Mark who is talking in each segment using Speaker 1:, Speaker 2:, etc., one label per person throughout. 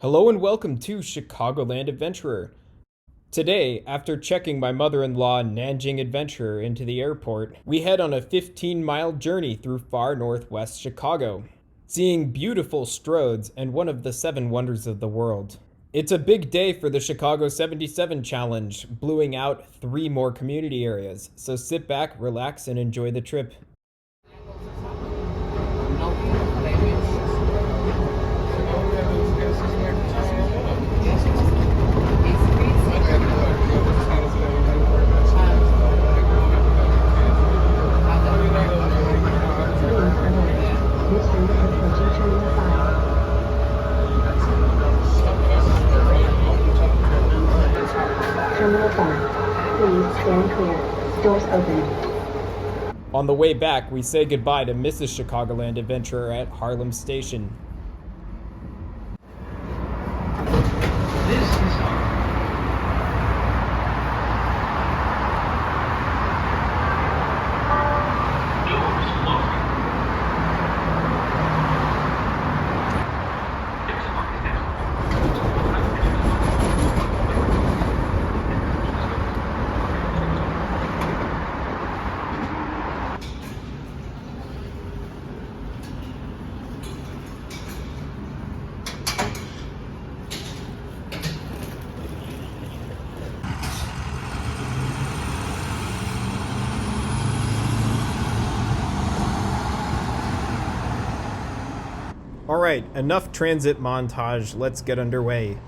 Speaker 1: Hello and welcome to Chicagoland Adventurer. Today, after checking my mother-in-law Nanjing Adventurer into the airport, we head on a 15-mile journey through far northwest Chicago, seeing beautiful stroads and one of the 7 wonders of the world. It's a big day for the Chicago 77 Challenge, bluing out 3 more community areas, so sit back, relax, and enjoy the trip.
Speaker 2: Terminal 5. Please stand clear. Doors open.
Speaker 1: On the way back, we say goodbye to Mrs. Chicagoland Adventurer at Harlem Station. Alright, enough transit montage, let's get underway.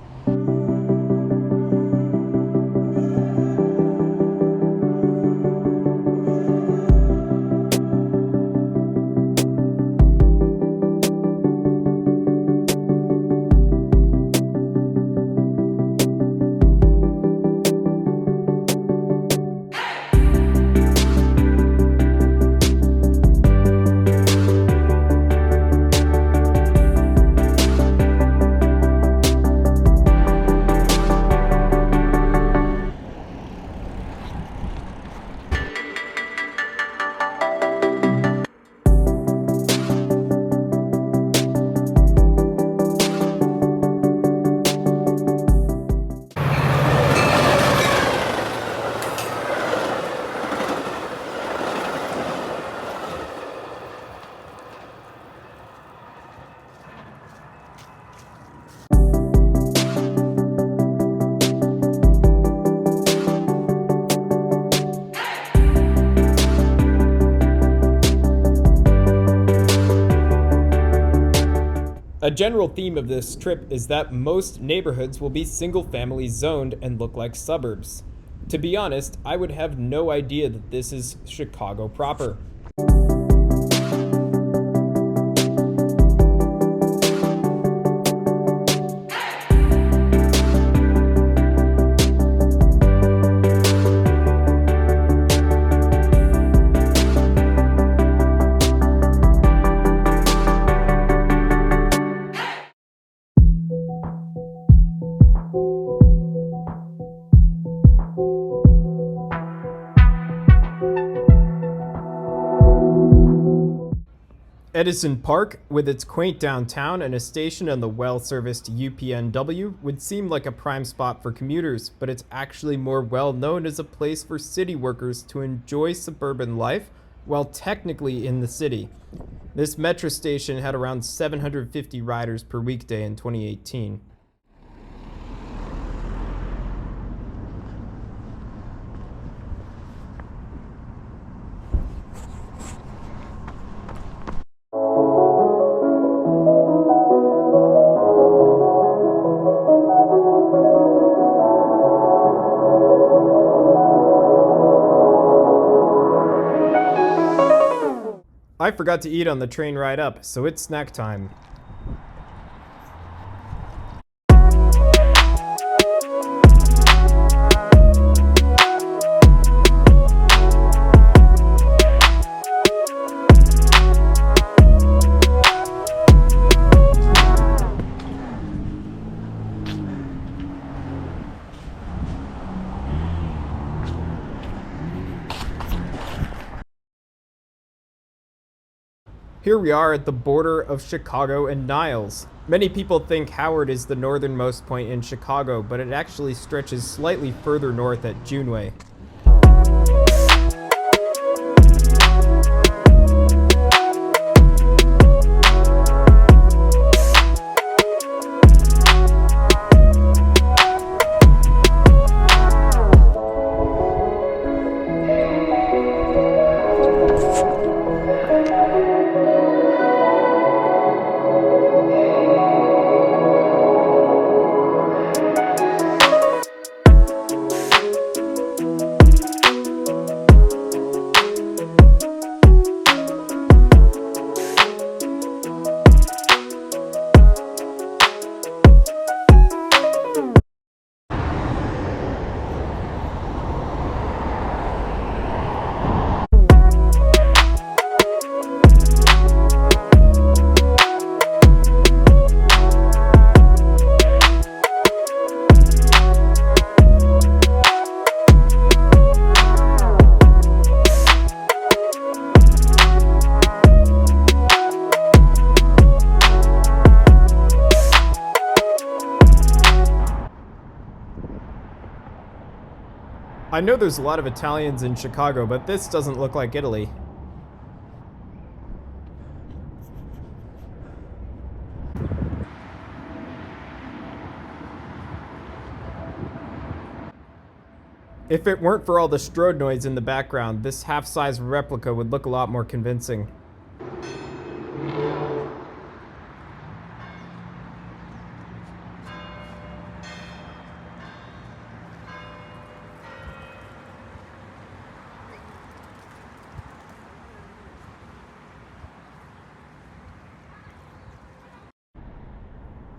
Speaker 1: A general theme of this trip is that most neighborhoods will be single-family zoned and look like suburbs. To be honest, I would have no idea that this is Chicago proper. Edison Park, with its quaint downtown and a station on the well-serviced UPNW, would seem like a prime spot for commuters, but it's actually more well-known as a place for city workers to enjoy suburban life while technically in the city. This metro station had around 750 riders per weekday in 2018. I forgot to eat on the train ride up, so it's snack time. Here we are at the border of Chicago and Niles. Many people think Howard is the northernmost point in Chicago, but it actually stretches slightly further north at Juneway. I know there's a lot of Italians in Chicago, but this doesn't look like Italy. If it weren't for all the strode noise in the background, this half-size replica would look a lot more convincing.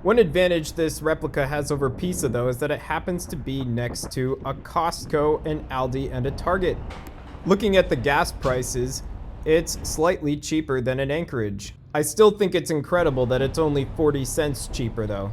Speaker 1: One advantage this replica has over Pisa, though, is that it happens to be next to a Costco, an Aldi, and a Target. Looking at the gas prices, it's slightly cheaper than in Anchorage. I still think it's incredible that it's only 40 cents cheaper, though.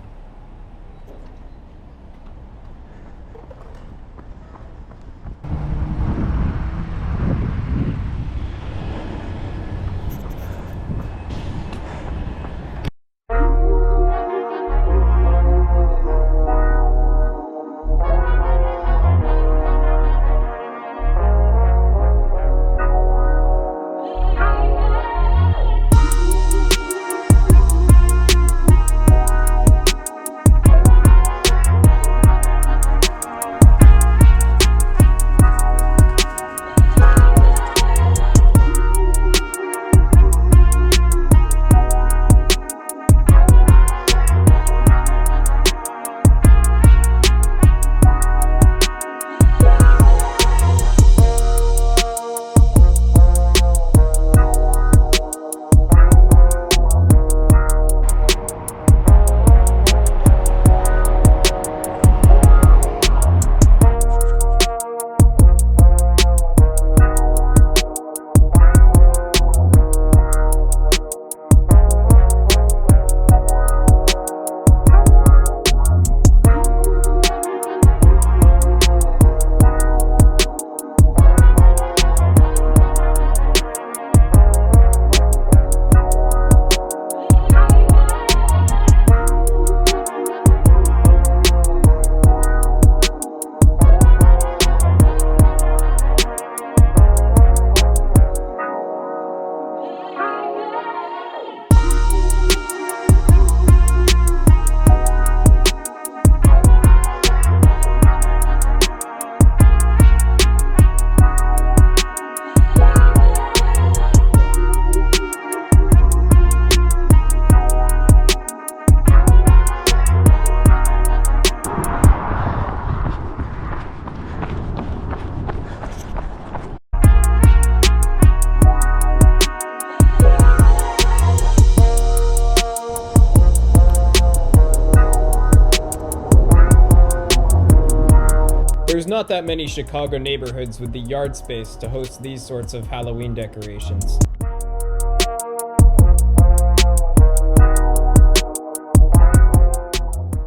Speaker 1: There's not that many Chicago neighborhoods with the yard space to host these sorts of Halloween decorations.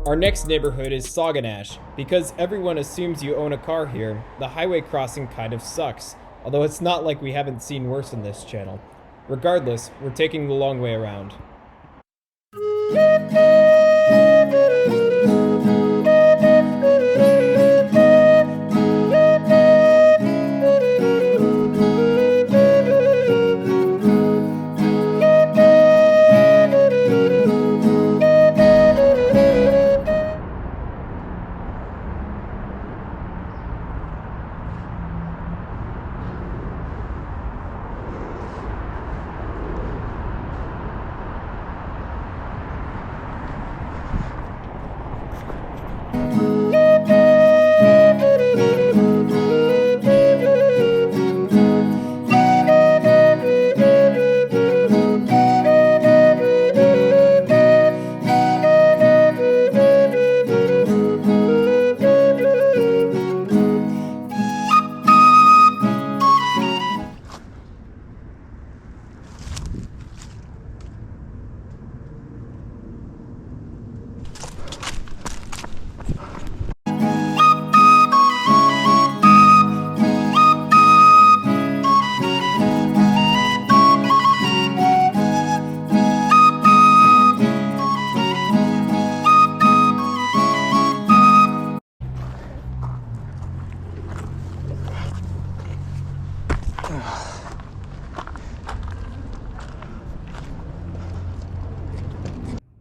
Speaker 1: Our next neighborhood is Sauganash. Because everyone assumes you own a car here, the highway crossing kind of sucks, although it's not like we haven't seen worse in this channel. Regardless, we're taking the long way around.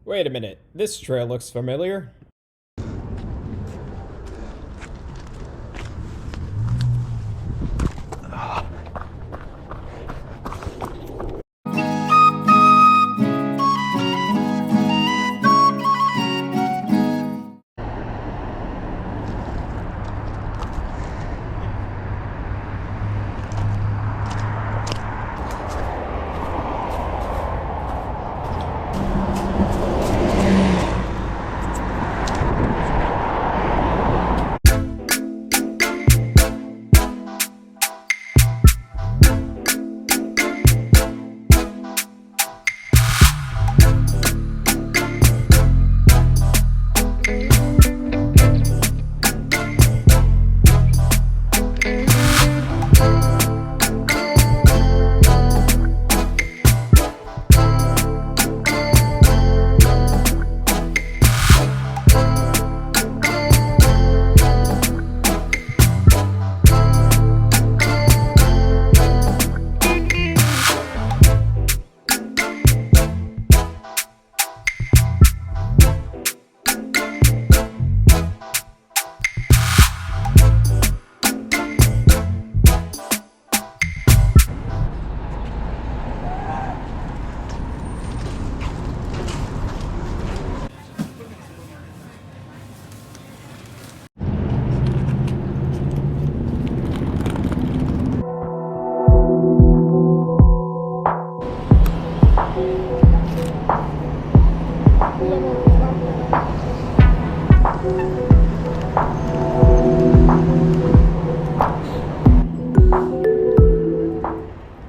Speaker 1: Wait a minute, this trail looks familiar.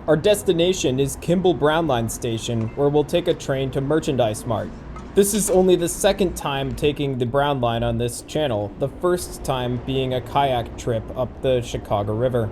Speaker 1: Our destination is Kimball Brown Line Station, where we'll take a train to Merchandise Mart. This is only the second time taking the Brown Line on this channel, the first time being a kayak trip up the Chicago River.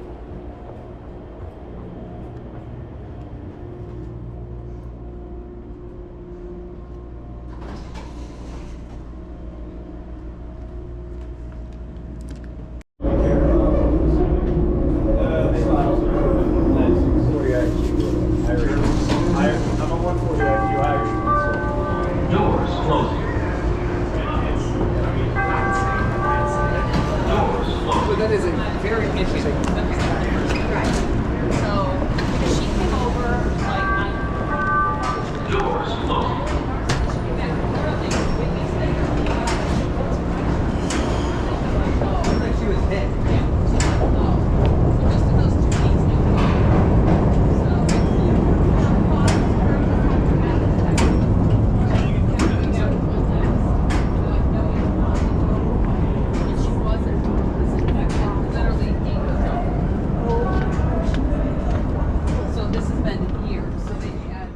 Speaker 3: That is a very interesting.
Speaker 4: Right. So she came over like
Speaker 5: Doors closing.
Speaker 3: Like she was hit.
Speaker 4: just in those 2 weeks. She wasn't literally 8 years old. So this has been years. So they had.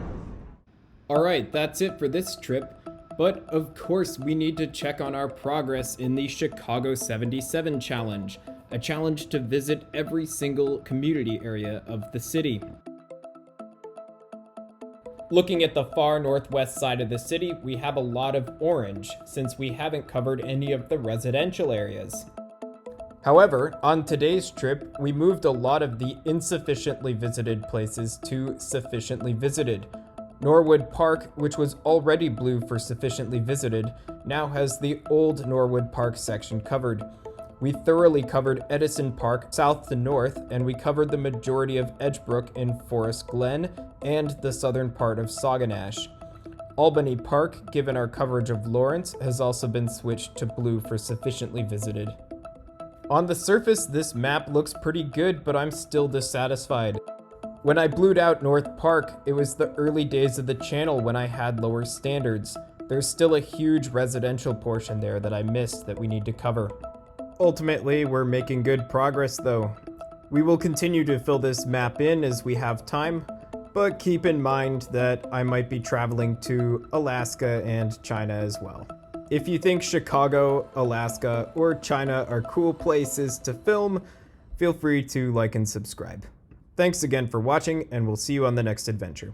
Speaker 1: Alright, that's it for this trip. But of course, we need to check on our progress in the Chicago 77 Challenge, a challenge to visit every single community area of the city. Looking at the far northwest side of the city, we have a lot of orange, since we haven't covered any of the residential areas. However, on today's trip, we moved a lot of the insufficiently visited places to sufficiently visited. Norwood Park, which was already blue for sufficiently visited, now has the old Norwood Park section covered. We thoroughly covered Edison Park south to north, and we covered the majority of Edgebrook and Forest Glen and the southern part of Sauganash. Albany Park, given our coverage of Lawrence, has also been switched to blue for sufficiently visited. On the surface, this map looks pretty good, but I'm still dissatisfied. When I blued out North Park, it was the early days of the channel when I had lower standards. There's still a huge residential portion there that I missed that we need to cover. Ultimately, we're making good progress though. We will continue to fill this map in as we have time, but keep in mind that I might be traveling to Alaska and China as well. If you think Chicago, Alaska, or China are cool places to film, feel free to like and subscribe. Thanks again for watching, and we'll see you on the next adventure.